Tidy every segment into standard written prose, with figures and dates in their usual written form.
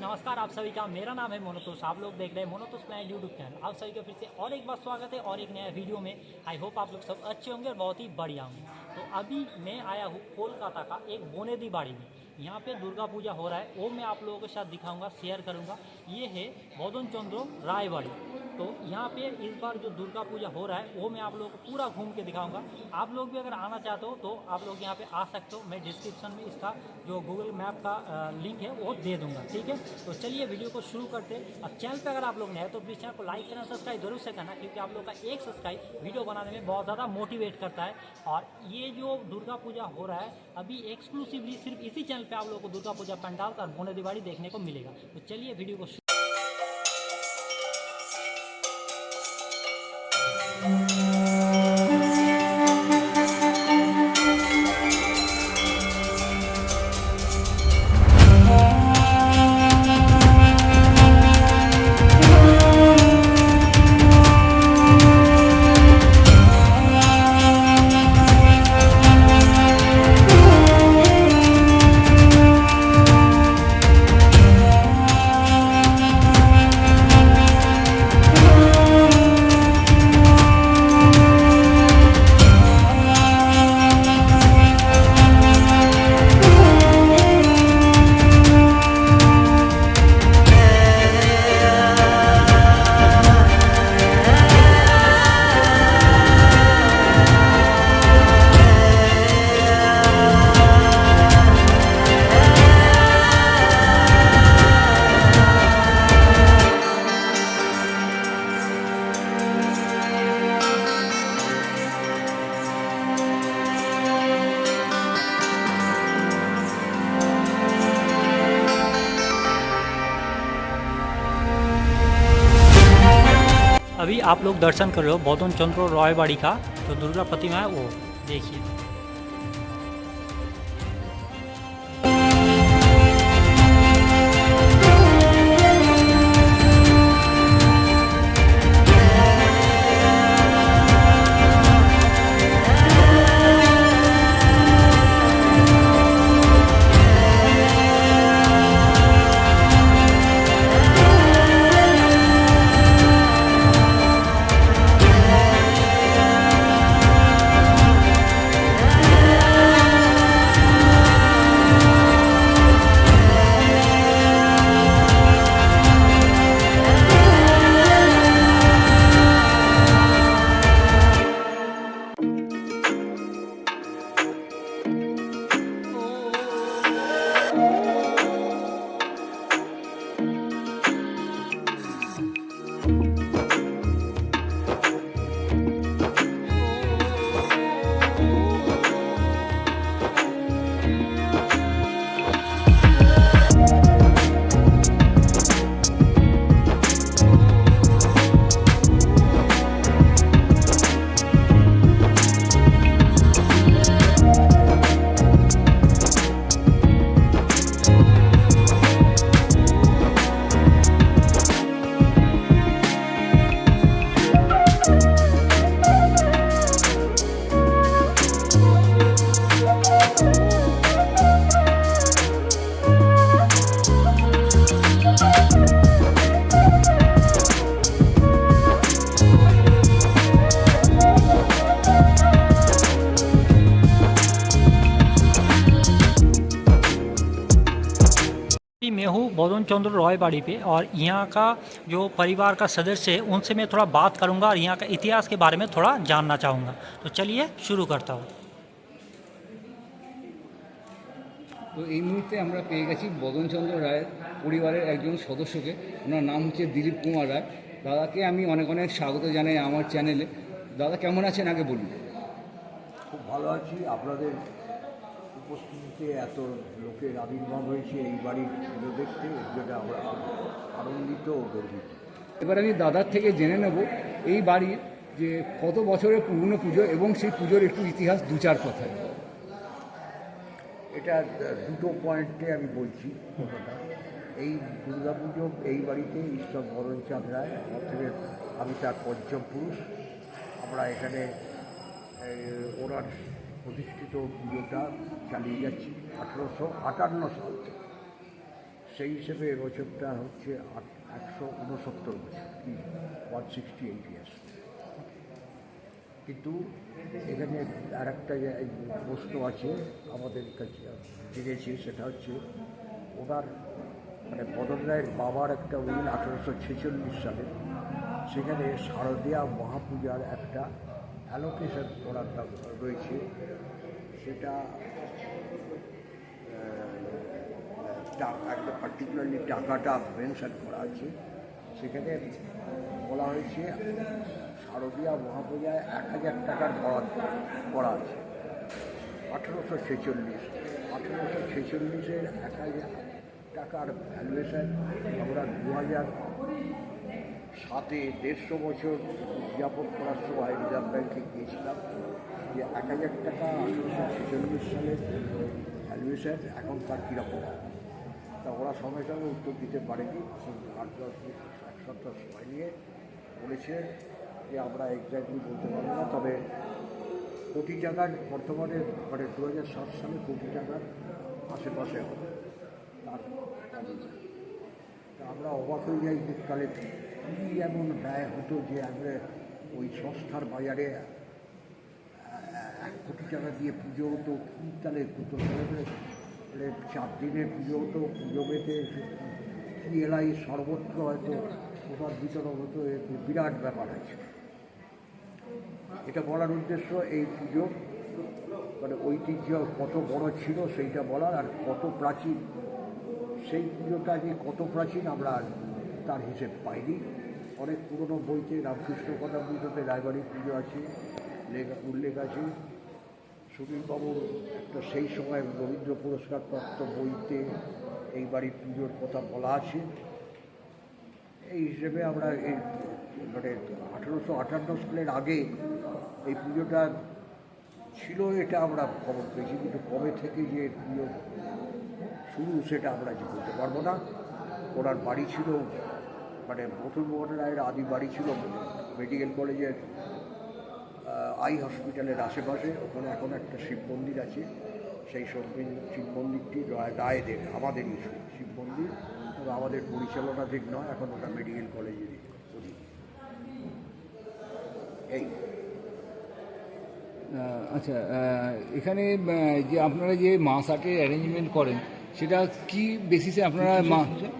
नमस्कार आप सभी का। मेरा नाम है मोनोतोष। आप लोग देख रहे हैं मोनोतोष प्लान यूट्यूब चैनल। आप सभी का फिर से और एक बार स्वागत है और एक नया वीडियो में। आई होप आप लोग सब अच्छे होंगे और बहुत ही बढ़िया होंगे। तो अभी मैं आया हूँ कोलकाता का एक बोनेदी बाड़ी में। यहाँ पे दुर्गा पूजा हो रहा है, वो मैं आप लोगों के साथ दिखाऊंगा, शेयर करूँगा। ये है बौद्धन चंद्र रायबाड़ी। तो यहाँ पे इस बार जो दुर्गा पूजा हो रहा है वो मैं आप लोगों को पूरा घूम के दिखाऊंगा। आप लोग भी अगर आना चाहते हो तो आप लोग यहाँ पे आ सकते हो। मैं डिस्क्रिप्शन में इसका जो गूगल मैप का लिंक है वो दे दूंगा, ठीक है। तो चलिए वीडियो को शुरू करते हैं। अब चैनल पे अगर आप लोग नए हैं तो प्लीज़ चैनल को लाइक करना, सब्सक्राइब जरूर से करना, क्योंकि आप लोग का एक सब्सक्राइब वीडियो बनाने में बहुत ज़्यादा मोटिवेट करता है। और ये जो दुर्गा पूजा हो रहा है अभी एक्सक्लूसिवली सिर्फ इसी चैनल पर आप लोगों को दुर्गा पूजा पंडाल और बोनेदी बाड़ी देखने को मिलेगा। तो चलिए वीडियो को अभी आप लोग दर्शन कर रहे हो बौद्धन चंद्र रायबाड़ी का जो दुर्गा प्रतिमा है वो देखिए। मैं हूँ बौद्धन चंद्र रायबाड़ी पे और यहाँ का जो परिवार का सदस्य है उनसे मैं थोड़ा बात करूँगा और यहाँ का इतिहास के बारे में थोड़ा जानना चाहूँगा। तो चलिए शुरू करता हूँ। তো এই মুহূর্তে আমরা পেয়ে গেছি বদনচন্দ্র রায়ের পরিবারের একজন সদস্যকে। ওনার নাম হচ্ছে দিলীপ কুমার রায়। দাদাকে আমি অনেক অনেক স্বাগত জানাই আমার চ্যানেলে। দাদা কেমন আছেন আগে বলুন। খুব ভালো আছি। আপনাদের উপস্থিতিতে এত লোকের আবির্ভাব হয়েছে এই বাড়ির পুজো দেখতে, যেটা আমরা আনন্দিত ও গর্বিত। এবার আমি দাদার থেকে জেনে নেব এই বাড়ির যে কত বছরের পুরনো পুজো এবং সেই পুজোর একটু ইতিহাস দু চার কথায়। এটা দুটো পয়েন্টে আমি বলছি কথাটা। এই দুর্গাপুজো এই বাড়িতে ঈশ্বর বরণচাঁদ রায়, আমার থেকে আমি তার পঞ্চম পুরুষ। আমরা এখানে ওনার প্রতিষ্ঠিত পুজোটা চালিয়ে যাচ্ছি 1858 সাল থেকে। সেই হিসেবে এবছরটা হচ্ছে 169 বছর, কি 168 ইয়ার্স। কিন্তু এখানে আর একটা প্রশ্ন আছে আমাদের কাছে জেনেছি, সেটা হচ্ছে ওনার মানে মদন রায়ের বাবার একটা উইল 1846 সালে, সেখানে শারদীয়া মহাপূজার একটা অ্যালোকেশন করার রয়েছে। সেটা একটা পার্টিকুলারলি টাকাটা মেনশন করা আছে। সেখানে বলা হয়েছে শারদীয়া মহাপূজায় 1000 টাকার বরাদ্দ করা আছে। 1846-এর 1000 টাকার ভ্যালুয়েশন আমরা 2007-এ 150 বছর উদযাপন করার সময় রিজার্ভ ব্যাংকে গিয়েছিলাম যে 1000 টাকা 1846 সালের ভ্যালুয়েশন এখনকার কীরকম। তা ওরা সঙ্গে সঙ্গে উত্তর দিতে পারেনি, 8-10 মিনিট 1 সপ্তাহ সময় নিয়ে বলেছে যে আমরা এক্স্যাক্টলি বলতে পারবো না, তবে কোটি টাকার বর্তমানে মানে 2007 সালে কোটি টাকার আশেপাশে হবে। তা আমরা অবাক হয়ে যাই যে কালে কী এমন ব্যয় হতো যে আমরা ওই সস্তার বাজারে 1 কোটি টাকা দিয়ে পুজো হতো, কী তাহলে হতো, 4 দিনে পুজো হতো, পুজো পেতে কী এলাই সর্বত্র হয়তো প্রসাদ বিতরণ হতো, বিরাট ব্যাপার আছে। এটা বলার উদ্দেশ্য এই পুজো মানে ঐতিহ্য কত বড় ছিল সেইটা বলার, আর কত প্রাচীন সেই পুজোটা যে কত প্রাচীন আমরা তার হিসেব পাইনি। অনেক পুরনো বইতে রামকৃষ্ণ কথা পুজোতে রায়বাড়ির পুজো আছে, উল্লেখ আছে। সুনীলবাবুর একটা সেই সময় রবীন্দ্র পুরস্কার প্রাপ্ত বইতে এই বাড়ির পুজোর কথা বলা আছে। এই হিসেবে আমরা এই মানে 1858 সালের আগে এই পুজোটা ছিল, এটা আমরা খবর পেয়েছি, কিন্তু কবে থেকে যে পুজো শুরু সেটা আমরা যে বলতে পারবো না। ওনার বাড়ি ছিল মানে মথুরমোহন রায়ের আদি বাড়ি ছিল মেডিকেল কলেজের আই হসপিটালের আশেপাশে। ওখানে এখন একটা শিব মন্দির আছে, সেই শিব মন্দিরটি রায়দের আমাদেরই শিব মন্দির, তবে আমাদের পরিচালনাধীন নয়, এখন ওটা মেডিকেল কলেজেরই অধীন। এই আচ্ছা, এখানে যে আপনারা যে মাস আর্টের অ্যারেঞ্জমেন্ট করেন সেটা কি বেসিসে আপনারা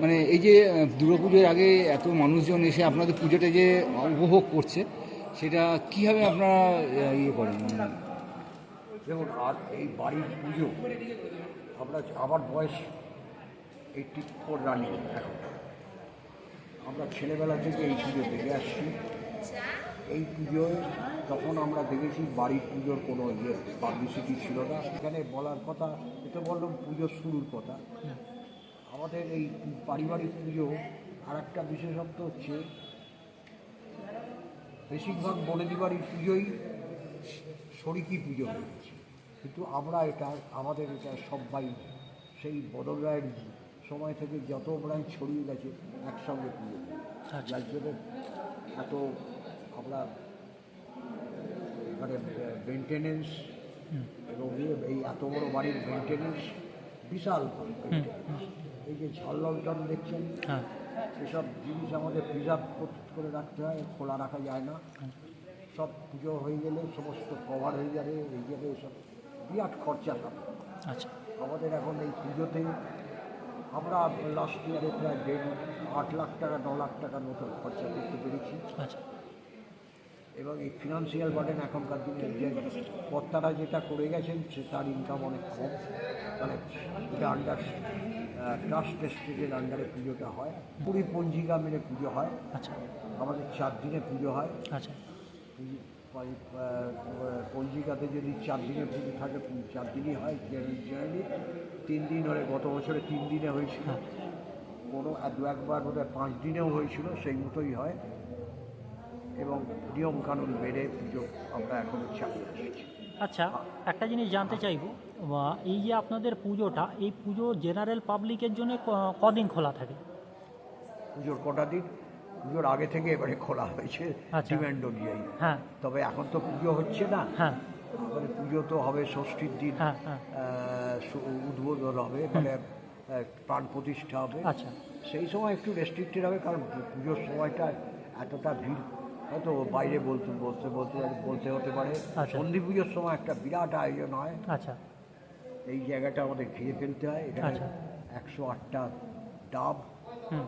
মানে এই যে দুর্গাপুজোর আগে এত মানুষজন এসে আপনাদের পুজোটা যে উপভোগ করছে সেটা কীভাবে আপনারা ইয়ে করেন? যেমন আর এই বাড়ির পুজো আমার বয়স 84 রানিং এখন। আমরা ছেলেবেলা থেকে এই পুজো দেখে আসছি। এই পুজোয় তখন আমরা দেখেছি বাড়ির পুজোর কোনো পাবলিসিটি ছিল না। এখানে বলার কথা, এটা বললাম পুজোর শুরুর কথা। আমাদের এই পারিবারিক পুজো আর একটা বিশেষত্ব হচ্ছে বেশিরভাগ বনেদি বাড়ির পুজোই শরিকি পুজো হয়ে গেছে, কিন্তু আমরা আমাদের এটা সবাই সেই মদন রায়ের সময় থেকে যত ব্রাঞ্চ ছড়িয়ে গেছে একসঙ্গে পুজো, যার জন্য এত আমরা মানে মেনটেনেন্স এবং এই এত বড় বাড়ির মেনটেনেন্স বিশাল। এই যে ঝাল লন্ঠন দেখছেন, এসব জিনিস আমাদের প্রিজার্ভ করে রাখতে হয়, খোলা রাখা যায় না। সব পুজো হয়ে গেলে সমস্ত কভার হয়ে যাবে, এই যাবে, এসব বিরাট খরচা থাকে। আচ্ছা, আমাদের এখন এই পুজোতে আমরা লাস্ট ইয়ারে প্রায় 8 লাখ টাকা 9 লাখ টাকার মতো খরচা করতে পেরেছি। আচ্ছা, এবং এই ফিনান্সিয়াল বার্ডেন এখনকার দিনে যে কর্তারা যেটা করে গেছেন তার ইনকাম অনেক কম, মানে এটা আন্ডার ট্রাস্ট এস্টেটের আন্ডারে পুজোটা হয়। পুরী পঞ্জিকা মেনে পুজো হয়। আচ্ছা, আমাদের 4 দিনে পুজো হয়। আচ্ছা, পঞ্জিকাতে যদি 4 দিনে পুজো থাকে 4 দিনই হয়। জেনারেলি 3 দিন হলে, গত বছরে 3 দিনে হয়েছিল, কোনো 2-একবার বোধহয় 5 দিনেও হয়েছিল, সেই মতোই হয়। এবং নিয়মকানুন মেনে পুজো আমরা এখনও চালিয়ে আসছি। আচ্ছা, একটা জিনিস জানতে চাইব, এই যে আপনাদের পুজোটা, এই পুজো জেনারেল পাবলিকের জন্য কদিন খোলা থাকে? পুজোর কটা দিন? পুজোর আগে থেকে এবারে খোলা হয়েছে ডিম্যান্ড অনুযায়ী। হ্যাঁ, তবে এখন তো পুজো হচ্ছে না। হ্যাঁ, মানে পুজো তো হবে ষষ্ঠীর দিন, হ্যাঁ, হ্যাঁ, উদ্বোধন হবে, মানে প্রাণ প্রতিষ্ঠা হবে। আচ্ছা সেই সময় একটু রেস্ট্রিক্টেড হবে, কারণ পুজোর সময়টা এতটা ভিড় হয়তো বাইরে বলতে হতে পারে। আচ্ছা। সন্ধি পুজোর সময় একটা বিরাট আয়োজন হয়। আচ্ছা এই জায়গাটা আমাদের ঘিরে ফেলতে হয়। এখানে আচ্ছা। 108টা ডাব, হুম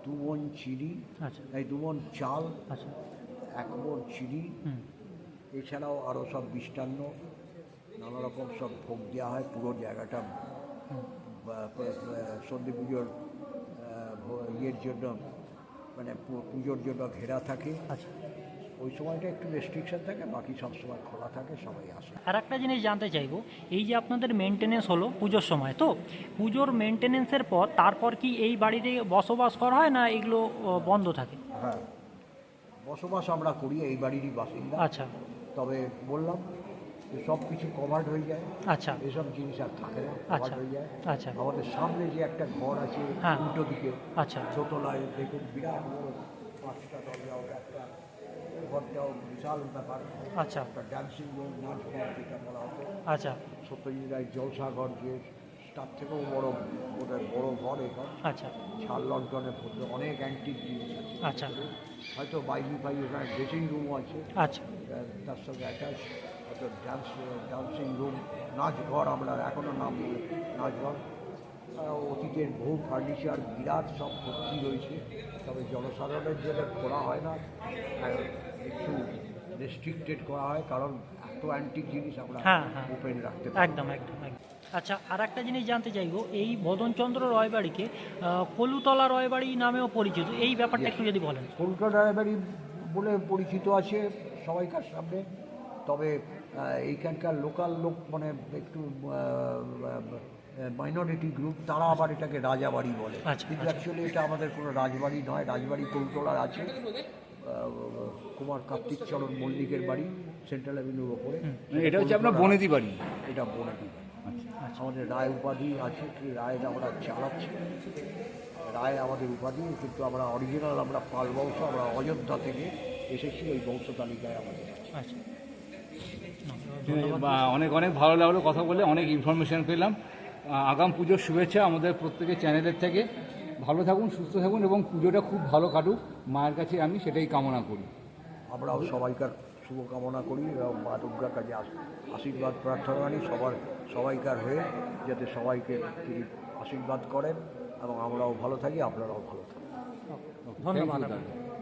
2 মণ চিনি, আচ্ছা 2 মণ চাল, আচ্ছা 1 মণ চিনি, হুম এছাড়াও আরও সব মিষ্টান্ন নানা রকম সব ভোগ দেওয়া হয়। পুরো জায়গাটা সন্ধি পুজোর ইয়ের জন্য, মানে পুজোর জন্য ঘেরা থাকে। আচ্ছা। ওই সময়টা একটু রেস্ট্রিকশন থাকে, বাকি সব সময় খোলা থাকে, সবাই আসে। আর একটা জিনিস জানতে চাইবো, এই যে আপনাদের মেনটেনেন্স হলো পুজোর সময়, তো পুজোর মেনটেনেন্সের পর তারপর কি এই বাড়িতে বসবাস করা হয় না এগুলো বন্ধ থাকে? হ্যাঁ, বসবাস আমরা করি, এই বাড়িরই বাসিন্দা। আচ্ছা তবে বললাম যে সব কিছু কভার্ড হয়ে যায়, আচ্ছা এসব জিনিস আর থাকে না, আচ্ছা কভার্ড হয়ে যায়। আচ্ছা আমাদের সামনে যে একটা ঘর আছে হ্যাঁ। উল্টো দিকে, আচ্ছা দোতলায় দেখুন বিরাট বড় 5টা দরজা, একটা ঘরটাও বিশাল ব্যাপার। আচ্ছা একটা ড্যান্সিং রুম, নাচ ঘর যেটা বলা হতো, আচ্ছা সত্যজিৎ রায় জলসা ঘর, যে তার থেকেও বড়, ওদের বড় ঘর এখানে। আচ্ছা ছাল লন্ঠনে ভর্তি অনেক অ্যান্টিক জিনিস আছে। আচ্ছা হয়তো বাইরে ওখানে ড্রেসিং রুমও আছে, আচ্ছা তার সঙ্গে অ্যাটাচ হয়তো ডান্সিং রুম, নাচঘর, আমরা এখনও নাম বলি নাচঘর। অতীতের বহু ফার্নিচার বিরাট সব ভর্তি রয়েছে। তবে জনসাধারণের জন্য খোলা হয় না, একটু রেস্ট্রিক্টেড করা হয়, কারণ এত অ্যান্টিক জিনিস আমরা হ্যাঁ, হ্যাঁ। ওপেন রাখতে পারি। একদম একদম একদম। আচ্ছা, আর একটা জিনিস জানতে চাইবো, এই বদনচন্দ্র রয়বাড়িকে কলুতলা রয়বাড়ি নামেও পরিচিত, এই ব্যাপারটা একটু যদি বলেন। কলকাতা রায়বাড়ি বলে পরিচিত আছে সবাইকার সামনে। তবে এইখানকার লোকাল লোক, মানে একটু মাইনরিটি গ্রুপ, তারা আবার এটাকে রাজাবাড়ি বলে। আচ্ছা, কিন্তু আচ্ছা। অ্যাকচুয়ালি এটা আমাদের কোনো রাজবাড়ি নয়। রাজবাড়ি কলতলার আছে, কুমার কার্তিক চরণ মল্লিকের বাড়ি, সেন্ট্রাল অ্যাভিনিউর ওপরে। এটা হচ্ছে আপনার বনেদি বাড়ি। এটা বনেদি বাড়ি। আমাদের রায় উপাধি আছে, কি রায় আমরা চালাচ্ছি, রায় আমাদের উপাধি, কিন্তু আমরা অরিজিনাল, আমরা পাল বংশ, আমরা অযোধ্যা থেকে এসেছি, ওই বংশ তালিকায় আমাদের আছে। আচ্ছা অনেক অনেক ভালো লাগলো কথা বলে, অনেক ইনফরমেশান পেলাম। আগাম পুজোর শুভেচ্ছা আমাদের প্রত্যেকের চ্যানেলের থেকে। ভালো থাকুন, সুস্থ থাকুন এবং পুজোটা খুব ভালো কাটুক, মায়ের কাছে আমি সেটাই কামনা করি। আমরাও সবাইকার শুভকামনা করি এবং মা দুর্গার কাছে আশীর্বাদ প্রার্থনা করি সবাইকার হয়ে, যাতে সবাইকে তিনি আশীর্বাদ করেন এবং আমরাও ভালো থাকি, আপনারাও ভালো থাকুন। ধন্যবাদ। Thank you, দাদা।